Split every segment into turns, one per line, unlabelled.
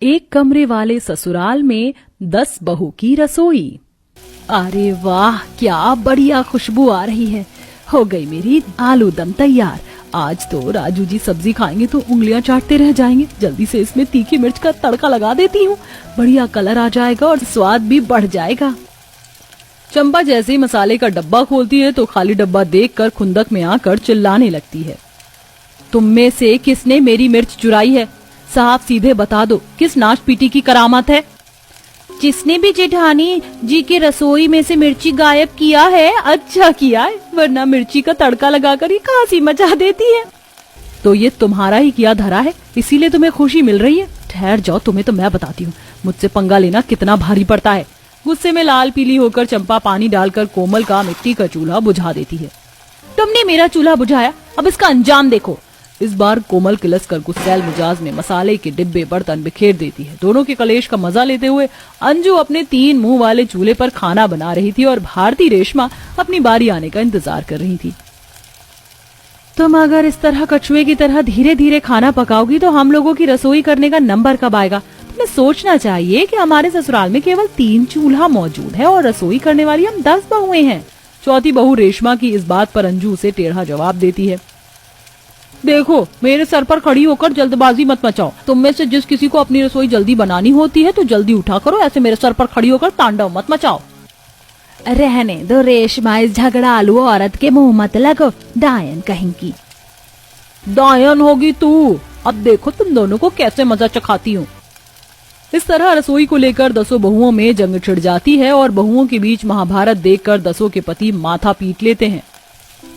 एक कमरे वाले ससुराल में 10 बहू की रसोई। अरे वाह, क्या बढ़िया खुशबू आ रही है। हो गई मेरी आलू दम तैयार। आज तो राजू जी सब्जी खाएंगे तो उंगलियां चाटते रह जाएंगे। जल्दी से इसमें तीखी मिर्च का तड़का लगा देती हूँ, बढ़िया कलर आ जाएगा और स्वाद भी बढ़ जाएगा। चंपा जैसे ही मसाले का डब्बा खोलती है तो खाली डब्बा देखकर खुंदक में आकर चिल्लाने लगती है। तुम में से किसने मेरी मिर्च चुराई है? साफ सीधे बता दो, किस नाश पीटी की करामत है? जिसने भी जेठानी जी की रसोई में से मिर्ची गायब किया है, अच्छा किया है, वरना मिर्ची का तड़का लगाकर ये खांसी मचा देती है। तो ये तुम्हारा ही किया धरा है, इसीलिए तुम्हें खुशी मिल रही है। ठहर जाओ, तुम्हें तो मैं बताती हूँ मुझसे पंगा लेना कितना भारी पड़ता है। गुस्से में लाल पीली होकर चंपा पानी डालकर कोमल का मिट्टी का चूल्हा बुझा देती है। तुमने मेरा चूल्हा बुझाया, अब इसका अंजाम देखो। इस बार कोमल किलस कर गुस्सैल मिजाज में मसाले के डिब्बे बर्तन बिखेर देती है। दोनों के कलेश का मजा लेते हुए अंजू अपने 3 मुंह वाले चूल्हे पर खाना बना रही थी और भारती रेशमा अपनी बारी आने का इंतजार कर रही थी। तुम अगर इस तरह कछुए की तरह धीरे धीरे खाना पकाओगी तो हम लोगों की रसोई करने का नंबर कब आएगा? तुम्हें सोचना चाहिए कि हमारे ससुराल में केवल 3 चूल्हा मौजूद है और रसोई करने वाली हम 10 बहुएं हैं। चौथी बहू रेशमा की इस बात पर अंजू उसे टेढ़ा जवाब देती है। देखो, मेरे सर पर खड़ी होकर जल्दबाजी मत मचाओ। तुम में से जिस किसी को अपनी रसोई जल्दी बनानी होती है तो जल्दी उठा करो, ऐसे मेरे सर पर खड़ी होकर तांडव मत मचाओ। रहने दो रेशमा, इस झगड़ालू औरत के मुंह मत लगो, डायन कहेंगी। डायन होगी तू, अब देखो तुम दोनों को कैसे मजा चखाती हूँ। इस तरह रसोई को लेकर 10 बहुओं में जंग छिड़ जाती है और बहुओं के बीच महाभारत देखकर 10 के पति माथा पीट लेते हैं।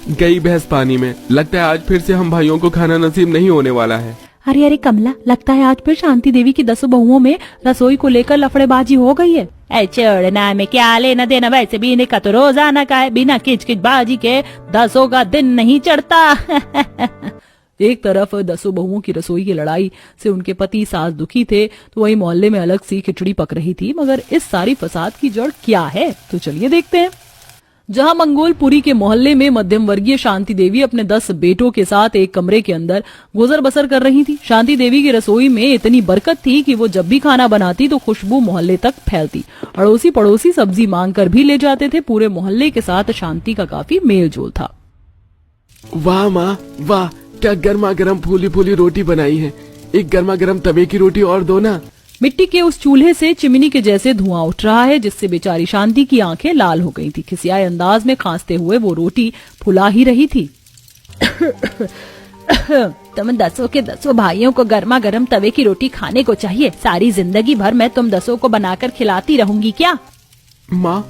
गई भैंस पानी में, लगता है आज फिर से हम भाइयों को खाना नसीब नहीं होने वाला है।
अरे अरे कमला, लगता है आज फिर शांति देवी की 10 बहुओं में रसोई को लेकर लफड़ेबाजी हो गई है। छोड़ना में क्या लेना देना, वैसे भी इन्हें का तो रोजाना का है, बिना किचकिच बाजी के 10 का दिन नहीं चढ़ता। एक तरफ 10 बहुओं की रसोई की लड़ाई से उनके पति सास दुखी थे तो वही मोहल्ले में अलग सी खिचड़ी पक रही थी। मगर इस सारी फसाद की जड़ क्या है, तो चलिए देखते हैं। जहां मंगोलपुरी के मोहल्ले में मध्यम वर्गीय शांति देवी अपने 10 बेटों के साथ एक कमरे के अंदर गुजर बसर कर रही थी। शांति देवी की रसोई में इतनी बरकत थी कि वो जब भी खाना बनाती तो खुशबू मोहल्ले तक फैलती। अड़ोसी पड़ोसी सब्जी मांग कर भी ले जाते थे। पूरे मोहल्ले के साथ शांति का काफी मेल जोल था।
वाह माँ वाह, क्या गर्मा गर्म फूली फूली रोटी बनाई है। एक गर्मा गर्म तवे की रोटी और दो ना।
मिट्टी के उस चूल्हे से चिमनी के जैसे धुआं उठ रहा है, जिससे बेचारी शांति की आंखें लाल हो गई थी। खिसियाए अंदाज में खांसते हुए वो रोटी फुला ही रही थी। तुम 10 के 10 भाइयों को गर्मा गर्म तवे की रोटी खाने को चाहिए। सारी जिंदगी भर मैं तुम 10 को बनाकर खिलाती रहूंगी क्या?
माँ,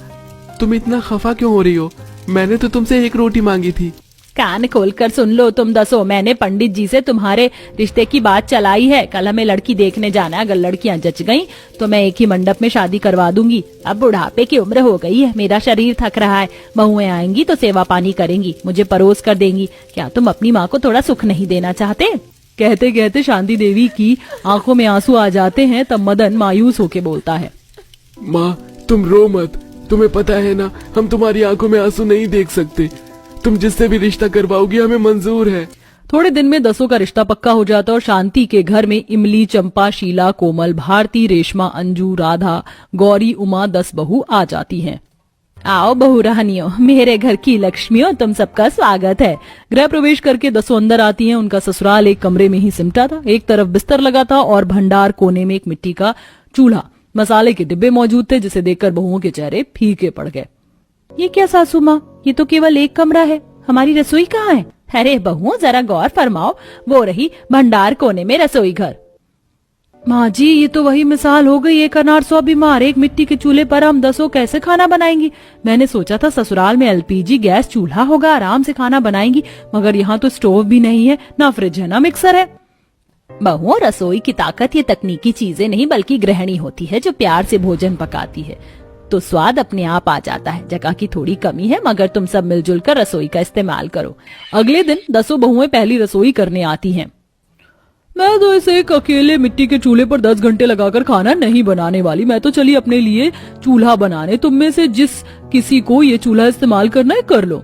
तुम इतना खफा क्यों हो रही हो? मैंने तो तुमसे एक रोटी मांगी थी।
कान खोलकर सुन लो तुम 10, मैंने पंडित जी से तुम्हारे रिश्ते की बात चलाई है। कल हमें लड़की देखने जाना है। अगर लड़कियां जच गईं तो मैं एक ही मंडप में शादी करवा दूंगी। अब बुढ़ापे की उम्र हो गई है, मेरा शरीर थक रहा है। बहुएं आएंगी तो सेवा पानी करेंगी, मुझे परोस कर देंगी। क्या तुम अपनी माँ को थोड़ा सुख नहीं देना चाहते? कहते कहते शांति देवी की आंखों में आंसू आ जाते हैं। तब मदन मायूस होके बोलता है,
माँ तुम रो मत, तुम्हें पता है ना हम तुम्हारी आंखों में आंसू नहीं देख सकते। तुम जिससे भी रिश्ता करवाओगी हमें मंजूर है।
थोड़े दिन में 10 का रिश्ता पक्का हो जाता और शांति के घर में इमली, चंपा, शीला, कोमल, भारती, रेशमा, अंजू, राधा, गौरी, उमा 10 बहू आ जाती हैं। आओ बहू रानियों, मेरे घर की लक्ष्मियों, तुम सबका स्वागत है। गृह प्रवेश करके 10 अंदर आती हैं। उनका ससुराल एक कमरे में ही सिमटा था। एक तरफ बिस्तर लगा था और भंडार कोने में एक मिट्टी का चूल्हा, मसाले के डिब्बे मौजूद थे, जिसे देखकर बहुओं के चेहरे फीके पड़ गए। ये क्या सासू माँ, ये तो केवल एक कमरा है, हमारी रसोई कहाँ है? अरे बहुओं जरा गौर फरमाओ, वो रही भंडार कोने में रसोई घर। माँ जी, ये तो वही मिसाल हो गई, एक अनार 100 बीमार। एक मिट्टी के चूल्हे पर हम 10 कैसे खाना बनाएंगी? मैंने सोचा था ससुराल में LPG गैस चूल्हा होगा, आराम से खाना बनाएंगी, मगर यहाँ तो स्टोव भी नहीं है, ना फ्रिज है, ना मिक्सर है। बहुओं, रसोई की ताकत ये तकनीकी चीजें नहीं बल्कि गृहिणी होती है, जो प्यार से भोजन पकाती है तो स्वाद अपने आप आ जाता है। जगह की थोड़ी कमी है, मगर तुम सब मिलजुल कर रसोई का इस्तेमाल करो। अगले दिन 10 बहुएं पहली रसोई करने आती हैं। मैं तो इसे एक अकेले मिट्टी के चूल्हे पर 10 घंटे लगाकर खाना नहीं बनाने वाली। मैं तो चली अपने लिए चूल्हा बनाने। तुम में से जिस किसी को ये चूल्हा इस्तेमाल करना है कर लो।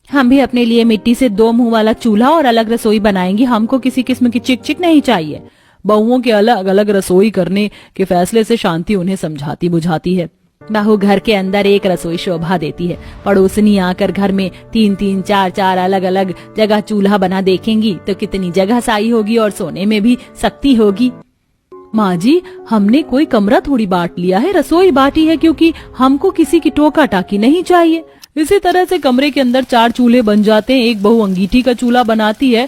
हम भी अपने लिए मिट्टी से 2 मुंह वाला चूल्हा और अलग रसोई बनाएंगी। हमको किसी किस्म की चिक चिक नहीं चाहिए। बहुओं के अलग अलग रसोई करने के फैसले से शांति उन्हें समझाती बुझाती है। बहू घर के अंदर एक रसोई शोभा देती है, पड़ोसनी आकर घर में 3-3, 4-4 अलग अलग जगह चूल्हा बना देखेंगी तो कितनी जगह साई होगी और सोने में भी शक्ति होगी। माँ जी, हमने कोई कमरा थोड़ी बांट लिया है, रसोई बांटी है क्योंकि हमको किसी की टोका टाकी नहीं चाहिए। इसी तरह से कमरे के अंदर 4 चूल्हे बन जाते हैं। एक बहू अंगीठी का चूल्हा बनाती है,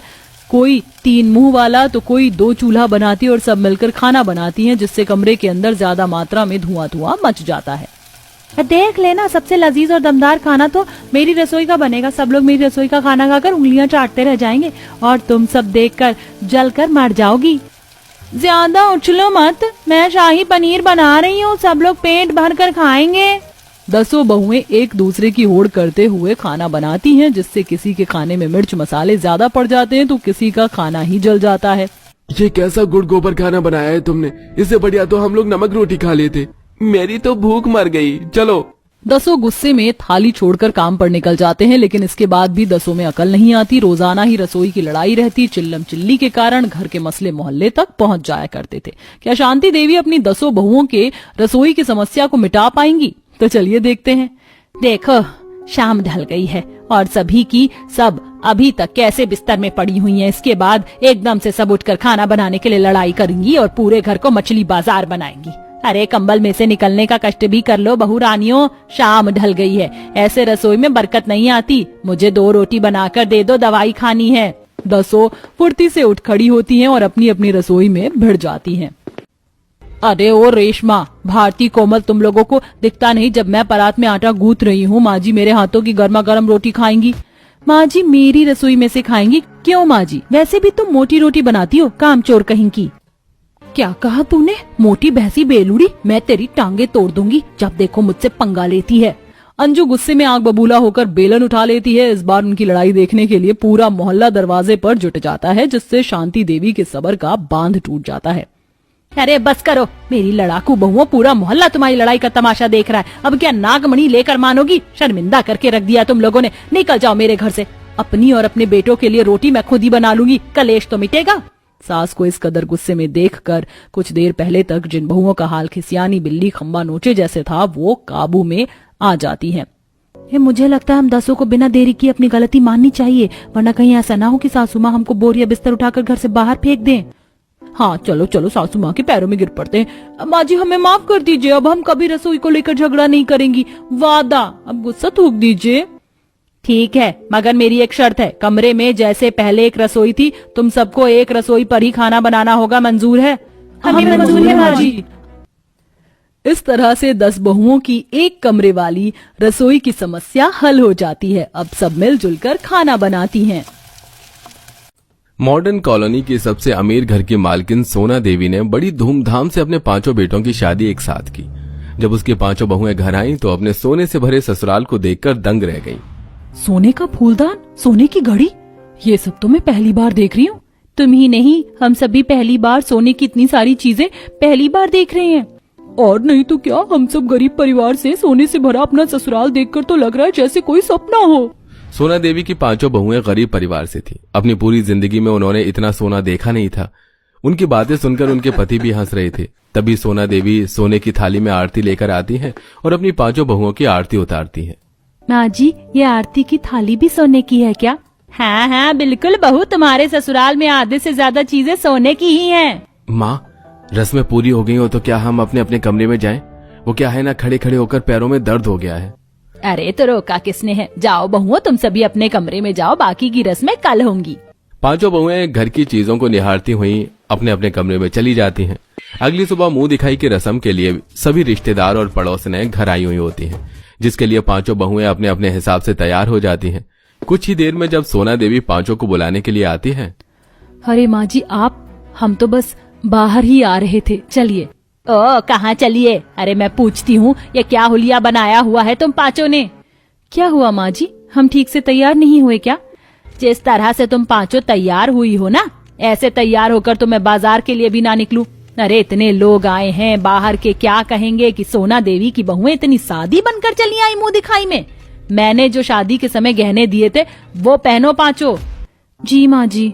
कोई 3 मुंह वाला तो कोई 2 चूल्हा बनाती है और सब मिलकर खाना बनाती हैं, जिससे कमरे के अंदर ज्यादा मात्रा में धुआं मच जाता है। देख लेना, सबसे लजीज और दमदार खाना तो मेरी रसोई का बनेगा। सब लोग मेरी रसोई का खाना खाकर उंगलियां चाटते रह जाएंगे और तुम सब देखकर जलकर मर जाओगी। ज्यादा उछलो मत, मैं शाही पनीर बना रही हूँ, सब लोग पेट भर कर खाएंगे। 10 बहुएं एक दूसरे की होड़ करते हुए खाना बनाती हैं, जिससे किसी के खाने में मिर्च मसाले ज्यादा पड़ जाते हैं तो किसी का खाना ही जल जाता है।
ये कैसा गुड़ गोबर खाना बनाया है तुमने, इससे बढ़िया तो हम लोग नमक रोटी खा लेते। मेरी तो भूख मर गई। चलो।
10 गुस्से में थाली छोड़कर काम पर निकल जाते हैं, लेकिन इसके बाद भी 10 में अकल नहीं आती। रोजाना ही रसोई की लड़ाई रहती, चिल्लम चिल्ली के कारण घर के मसले मोहल्ले तक पहुंच जाया करते थे। क्या शांति देवी अपनी 10 बहुओं के रसोई की समस्या को मिटा पाएंगी? तो चलिए देखते हैं। देखो, शाम ढल गई है और सभी की सब अभी तक कैसे बिस्तर में पड़ी हुई हैं। इसके बाद एकदम से सब उठकर खाना बनाने के लिए लड़ाई करेंगी और पूरे घर को मछली बाजार बनाएंगी। अरे कंबल में से निकलने का कष्ट भी कर लो बहू रानियों, शाम ढल गई है, ऐसे रसोई में बरकत नहीं आती। मुझे 2 रोटी बनाकर दे दो, दवाई खानी है। 10 फुर्ती से उठ खड़ी होती हैं और अपनी अपनी रसोई में भिड़ जाती हैं। अरे ओ रेशमा, भारती, कोमल, तुम लोगों को दिखता नहीं जब मैं परात में आटा गूंथ रही हूँ? माँ जी मेरे हाथों की गर्मा गर्म रोटी खाएंगी। माँ जी मेरी रसोई में से खाएंगी? क्यों माँ जी, वैसे भी तुम मोटी रोटी बनाती हो, कामचोर कहीं की। क्या कहा तूने? मोटी भैंसी बेलूड़ी, मैं तेरी टांगे तोड़ दूंगी जब देखो मुझसे पंगा लेती है। अंजू गुस्से में आग बबूला होकर बेलन उठा लेती है। इस बार उनकी लड़ाई देखने के लिए पूरा मोहल्ला दरवाजे पर जुट जाता है, जिससे शांति देवी के सबर का बांध टूट जाता है। अरे बस करो मेरी लड़ाकू बहुओं, पूरा मोहल्ला तुम्हारी लड़ाई का तमाशा देख रहा है। अब क्या नागमणि लेकर मानोगी? शर्मिंदा करके रख दिया तुम लोगों ने। निकल जाओ मेरे घर से। अपनी और अपने बेटों के लिए रोटी मैं खुद ही बना लूंगी, कलेश तो मिटेगा। सास को इस कदर गुस्से में देखकर कुछ देर पहले तक जिन बहुओं का हाल खिसियानी बिल्ली खंबा नोचे जैसे था, वो काबू में आ जाती हैं। मुझे लगता है हम 10 को बिना देरी की अपनी गलती माननी चाहिए, वरना कहीं ऐसा ना हो कि सासू माँ हमको बोरिया बिस्तर उठाकर घर से बाहर फेंक दें। हाँ चलो चलो, सासू माँ के पैरों में गिर पड़ते हैं। माँ जी हमें माफ कर दीजिए, अब हम कभी रसोई को लेकर झगड़ा नहीं करेंगी, वादा। अब गुस्सा थूक दीजिए। ठीक है, मगर मेरी एक शर्त है, कमरे में जैसे पहले एक रसोई थी, तुम सबको एक रसोई पर ही खाना बनाना होगा। मंजूर है?
हमें मंजूर है माँ जी।
इस तरह से 10 बहुओं की एक कमरे वाली रसोई की समस्या हल हो जाती है। अब सब मिलजुल कर खाना बनाती हैं।
मॉडर्न कॉलोनी की सबसे अमीर घर की मालकिन सोना देवी ने बड़ी धूमधाम से अपने 5 बेटों की शादी एक साथ की। जब उसकी 5 बहुएं घर आईं तो अपने सोने से भरे ससुराल को देखकर दंग रह गईं।
सोने का फूलदान, सोने की घड़ी, ये सब तो मैं पहली बार देख रही हूँ। तुम ही नहीं, हम सभी पहली बार सोने की इतनी सारी चीजें पहली बार देख रहे हैं। और नहीं तो क्या, हम सब गरीब परिवार से सोने से भरा अपना ससुराल देखकर तो लग रहा है जैसे कोई सपना हो।
सोना देवी की 5 बहुएं गरीब परिवार से थी। अपनी पूरी जिंदगी में उन्होंने इतना सोना देखा नहीं था। उनकी बातें सुनकर उनके पति भी हंस रहे थे। तभी सोना देवी सोने की थाली में आरती लेकर आती हैं और अपनी 5 बहुओं की आरती उतारती हैं।
माँ जी, ये आरती की थाली भी सोने की है क्या? हाँ हाँ बिल्कुल बहू, तुम्हारे ससुराल में आधे से ज्यादा चीजें सोने की ही हैं।
माँ, रस्में पूरी हो गई हो तो क्या हम अपने अपने कमरे में जाएं? वो क्या है ना, खड़े खड़े होकर पैरों में दर्द हो गया है।
अरे तो रोका किसने है? जाओ बहुओं, तुम सभी अपने कमरे में जाओ, बाकी की रस्में कल होंगी।
5 बहुएं घर की चीजों को निहारती हुई अपने अपने कमरे में चली जाती हैं। अगली सुबह मुंह दिखाई की रस्म के लिए सभी रिश्तेदार और पड़ोसने घर आई हुई होती हैं, जिसके लिए 5 बहुएं अपने अपने हिसाब से तैयार हो जाती हैं। कुछ ही देर में जब सोना देवी 5 को बुलाने के लिए आती है।
अरे माँ जी, हम तो बस बाहर ही आ रहे थे, चलिए। ओ कहाँ चलिए? अरे मैं पूछती हूँ, ये क्या हुलिया बनाया हुआ है तुम 5 ने? क्या हुआ माँ जी, हम ठीक से तैयार नहीं हुए क्या? जिस तरह से तुम 5 तैयार हुई हो ना, ऐसे तैयार होकर तो मैं बाजार के लिए भी ना निकलूं। अरे इतने लोग आए हैं, बाहर के क्या कहेंगे कि सोना देवी की बहुएं इतनी सादी बनकर चली आई मुंह दिखाई में। मैंने जो शादी के समय गहने दिए थे वो पहनो 5। जी माँ जी।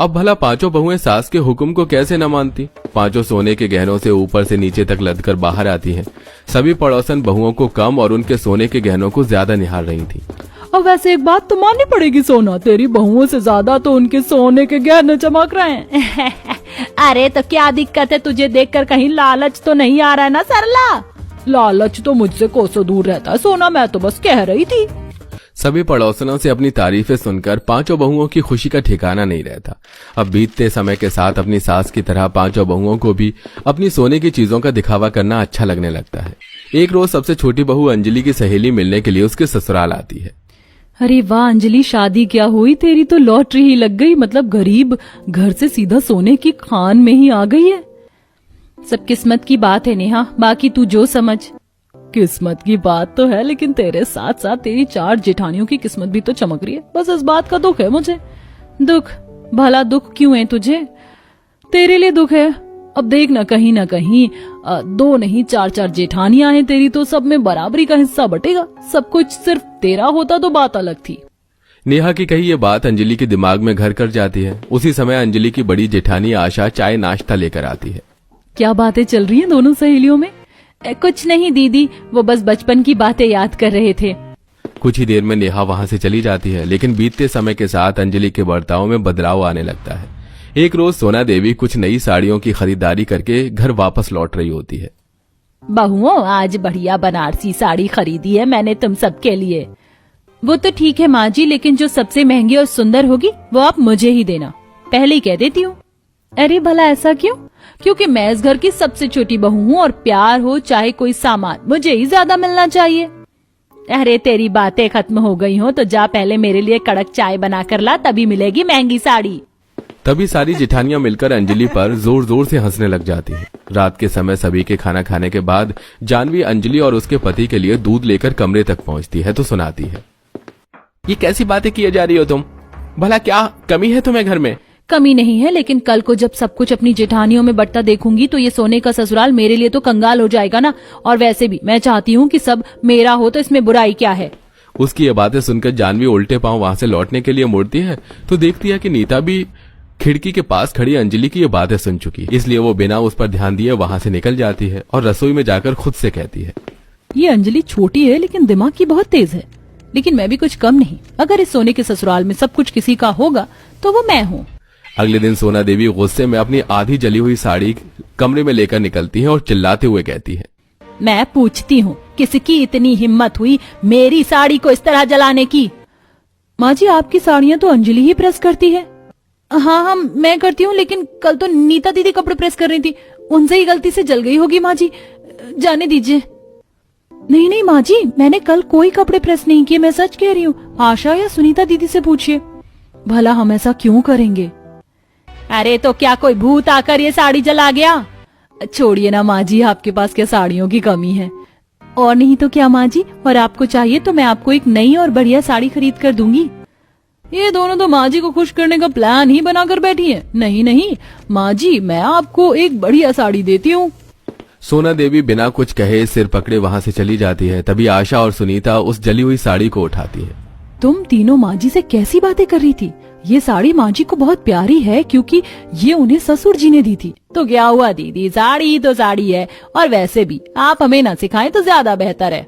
अब भला पांचों बहुएं सास के हुक्म को कैसे न मानती। पांचों सोने के गहनों से ऊपर से नीचे तक लदकर बाहर आती हैं। सभी पड़ोसन बहुओं को कम और उनके सोने के गहनों को ज्यादा निहार रही थी।
अब वैसे एक बात तो माननी पड़ेगी सोना, तेरी बहुओं से ज्यादा तो उनके सोने के गहने चमक रहे हैं। अरे तो क्या दिक्कत है, तुझे देखकर कहीं लालच तो नहीं आ रहा है ना सरला? लालच तो मुझसे कोसों दूर रहता है सोना, मैं तो बस कह रही थी।
सभी पड़ोसनों से अपनी तारीफें सुनकर पांचों बहुओं की खुशी का ठिकाना नहीं रहता। अब बीतते समय के साथ अपनी सास की तरह पांचों बहुओं को भी अपनी सोने की चीजों का दिखावा करना अच्छा लगने लगता है। एक रोज सबसे छोटी बहू अंजलि की सहेली मिलने के लिए उसके ससुराल आती है।
अरे वाह अंजलि, शादी क्या हुई तेरी, तो लॉटरी ही लग गई। मतलब गरीब घर से सीधा सोने की खान में ही आ गई है। सब किस्मत की बात है नेहा, बाकी तू जो समझ। किस्मत की बात तो है, लेकिन तेरे साथ साथ तेरी 4 जेठानियों की किस्मत भी तो चमक रही है। बस इस बात का दुख है मुझे। दुख? भला दुख क्यों है तुझे? तेरे लिए दुख है। अब देख ना कहीं 2 नहीं 4 जेठानियां हैं तेरी, तो सब में बराबरी का हिस्सा बटेगा। सब कुछ सिर्फ तेरा होता तो बात अलग थी।
नेहा की कही ये बात अंजलि के दिमाग में घर कर जाती है। उसी समय अंजलि की बड़ी जेठानी आशा चाय नाश्ता लेकर आती है।
क्या बातें चल रही हैं दोनों सहेलियों में? कुछ नहीं दीदी, वो बस बचपन की बातें याद कर रहे थे।
कुछ ही देर में नेहा वहां से चली जाती है, लेकिन बीतते समय के साथ अंजलि के बर्ताव में बदलाव आने लगता है। एक रोज सोना देवी कुछ नई साड़ियों की खरीदारी करके घर वापस लौट रही होती है।
बहुओं, आज बढ़िया बनारसी साड़ी खरीदी है मैंने तुम सबके लिए। वो तो ठीक है माँ जी, लेकिन जो सबसे महंगी और सुंदर होगी वो आप मुझे ही देना, पहले ही कह देती हूँ। अरे भला ऐसा क्यों? क्योंकि मैं इस घर की सबसे छोटी बहू हूँ और प्यार हो चाहे कोई सामान, मुझे ही ज्यादा मिलना चाहिए। अरे तेरी बातें खत्म हो गई हो तो जा पहले मेरे लिए कड़क चाय बना कर ला, तभी मिलेगी महंगी साड़ी।
तभी सारी जेठानियां मिलकर अंजलि पर जोर जोर से हंसने लग जाती हैं। रात के समय सभी के खाना खाने के बाद जानवी अंजलि और उसके पति के लिए दूध लेकर कमरे तक पहुंचती है तो सुनाती है, ये कैसी बातें किए जा रही हो तुम? भला क्या कमी है तुम्हें घर में?
कमी नहीं है, लेकिन कल को जब सब कुछ अपनी जेठानियों में बंटता देखूंगी तो ये सोने का ससुराल मेरे लिए तो कंगाल हो जाएगा ना। और वैसे भी मैं चाहती हूँ कि सब मेरा हो, तो इसमें बुराई क्या है?
उसकी ये बातें सुनकर जानवी उल्टे पांव वहां से लौटने के लिए मुड़ती है तो देखती है कि नीता भी खिड़की के पास खड़ी अंजलि की ये बातें सुन चुकी, इसलिए वो बिना उस पर ध्यान दिए वहां से निकल जाती है और रसोई में जाकर खुद से कहती है,
ये अंजलि छोटी है लेकिन दिमाग की बहुत तेज है, लेकिन मैं भी कुछ कम नहीं। अगर इस सोने के ससुराल में सब कुछ किसी का होगा तो वो मैं हूँ।
अगले दिन सोना देवी गुस्से में अपनी आधी जली हुई साड़ी कमरे में लेकर निकलती है और चिल्लाते हुए कहती है,
मैं पूछती हूँ किसकी इतनी हिम्मत हुई मेरी साड़ी को इस तरह जलाने की? माँ जी, आपकी साड़ियाँ तो अंजलि ही प्रेस करती है। हाँ, मैं करती हूँ, लेकिन कल तो नीता दीदी कपड़े प्रेस कर रही थी, उनसे ही गलती से जल गई होगी माँ जी, जाने दीजिए। नहीं माँ जी, मैंने कल कोई कपड़े प्रेस नहीं किए, मैं सच कह रही हूँ। आशा या सुनीता दीदी से पूछिए। भला हम ऐसा क्यों करेंगे? अरे तो क्या कोई भूत आकर ये साड़ी जला गया? छोड़िए ना माँ जी, आपके पास क्या साड़ियों की कमी है? और नहीं तो क्या माँ जी, और आपको चाहिए तो मैं आपको एक नई और बढ़िया साड़ी खरीद कर दूंगी। ये दोनों तो माँ जी को खुश करने का प्लान ही बनाकर बैठी है। नहीं माँ जी, मैं आपको एक बढ़िया साड़ी देती हूँ।
सोना देवी बिना कुछ कहे सिर पकड़े वहां से चली जाती है। तभी आशा और सुनीता उस जली हुई साड़ी को उठाती है।
तुम तीनों माँ जी से कैसी बातें कर रही थी? ये साड़ी माँ जी को बहुत प्यारी है क्योंकि ये उन्हें ससुर जी ने दी थी। तो क्या हुआ दीदी, साड़ी तो साड़ी है, और वैसे भी आप हमें न सिखाएं तो ज्यादा बेहतर है।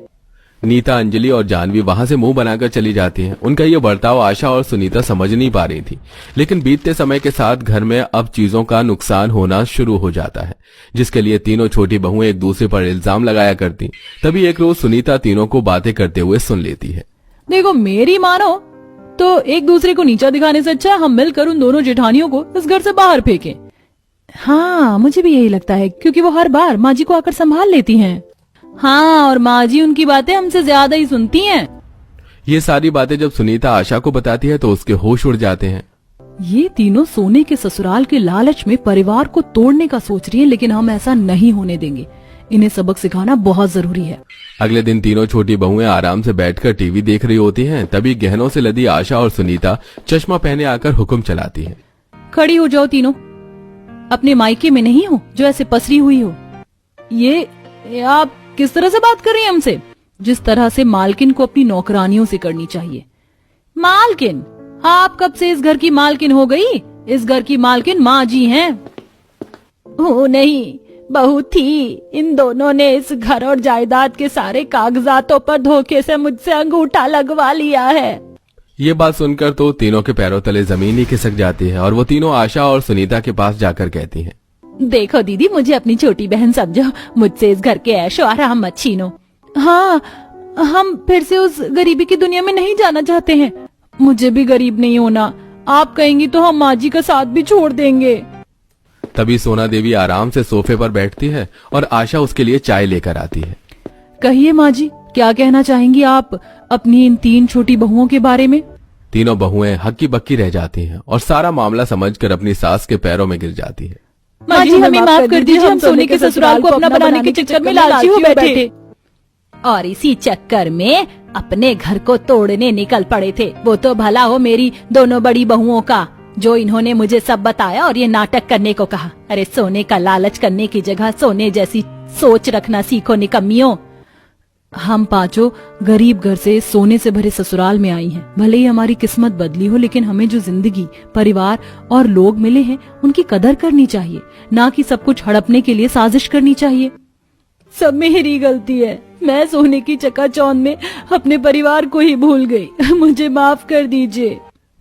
नीता, अंजलि और जानवी वहां से मुंह बनाकर चली जाती हैं। उनका ये बर्ताव आशा और सुनीता समझ नहीं पा रही थी, लेकिन बीतते समय के साथ घर में अब चीजों का नुकसान होना शुरू हो जाता है, जिसके लिए तीनों छोटी बहुएं एक दूसरे पर इल्जाम लगाया करती। तभी एक रोज सुनीता तीनों को बातें करते हुए सुन लेती है।
देखो, मेरी मानो तो एक दूसरे को नीचा दिखाने से अच्छा हम मिलकर उन दोनों जेठानियों को इस घर से बाहर फेंकें। हाँ, मुझे भी यही लगता है, क्योंकि वो हर बार माँ जी को आकर संभाल लेती हैं। हाँ, और माँ जी उनकी बातें हमसे ज्यादा ही सुनती हैं।
ये सारी बातें जब सुनीता आशा को बताती है तो उसके होश उड़ जाते हैं।
ये तीनों सोने के ससुराल के लालच में परिवार को तोड़ने का सोच रही है, लेकिन हम ऐसा नहीं होने देंगे। इन्हें सबक सिखाना बहुत जरूरी है।
अगले दिन तीनों छोटी बहुएं आराम से बैठकर टीवी देख रही होती हैं। तभी गहनों से लदी आशा और सुनीता चश्मा पहने आकर हुक्म चलाती हैं।
खड़ी हो जाओ तीनों, अपने मायके में नहीं हो जो ऐसे पसरी हुई हो। ये आप किस तरह से बात कर रही हैं हमसे? जिस तरह से मालकिन को अपनी नौकरानियों से करनी चाहिए। मालकिन? आप कब से इस घर की मालकिन हो गई? इस घर की मालकिन माँ जी हैं। ओ नहीं, बहू थी। इन दोनों ने इस घर और जायदाद के सारे कागजातों पर धोखे से मुझसे अंगूठा लगवा लिया है।
ये बात सुनकर तो तीनों के पैरों तले जमीन ही खिसक जाती है और वो तीनों आशा और सुनीता के पास जाकर कहती हैं,
देखो दीदी, मुझे अपनी छोटी बहन समझो, मुझसे इस घर के ऐशो आराम मत छीनो। हाँ, हम फिर से उस गरीबी की दुनिया में नहीं जाना चाहते हैं। मुझे भी गरीब नहीं होना। आप कहेंगी तो हम माँ जी का साथ भी छोड़ देंगे।
तभी सोना देवी आराम से सोफे पर बैठती है और आशा उसके लिए चाय लेकर आती है।
कहिए माँ जी, क्या कहना चाहेंगी आप अपनी इन 3 छोटी बहुओं के बारे में?
तीनों बहुएं हक्की बक्की रह जाती हैं और सारा मामला समझकर अपनी सास के पैरों में गिर जाती है।
माँ जी, हमें माफ कर दीजिए, हम सोने के ससुराल को अपना बनाने के चक्कर में लालची हो बैठे और इसी चक्कर में अपने घर को तोड़ने निकल पड़े थे। वो तो भला हो मेरी दोनों बड़ी बहुओं का, जो इन्होंने मुझे सब बताया और ये नाटक करने को कहा। अरे सोने का लालच करने की जगह सोने जैसी सोच रखना सीखो निकम्मियों। हम पांचों गरीब घर से सोने से भरे ससुराल में आई हैं। भले ही हमारी किस्मत बदली हो, लेकिन हमें जो जिंदगी, परिवार और लोग मिले हैं उनकी कदर करनी चाहिए, ना कि सब कुछ हड़पने के लिए साजिश करनी चाहिए। सब मेरी गलती है। मैं सोने की चकाचौंध में अपने परिवार को ही भूल गई। मुझे माफ कर दीजिए।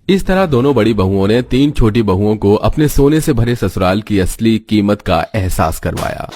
इस तरह दोनों बड़ी बहुओं ने 3 छोटी बहुओं को अपने सोने से भरे ससुराल की असली कीमत का एहसास करवाया।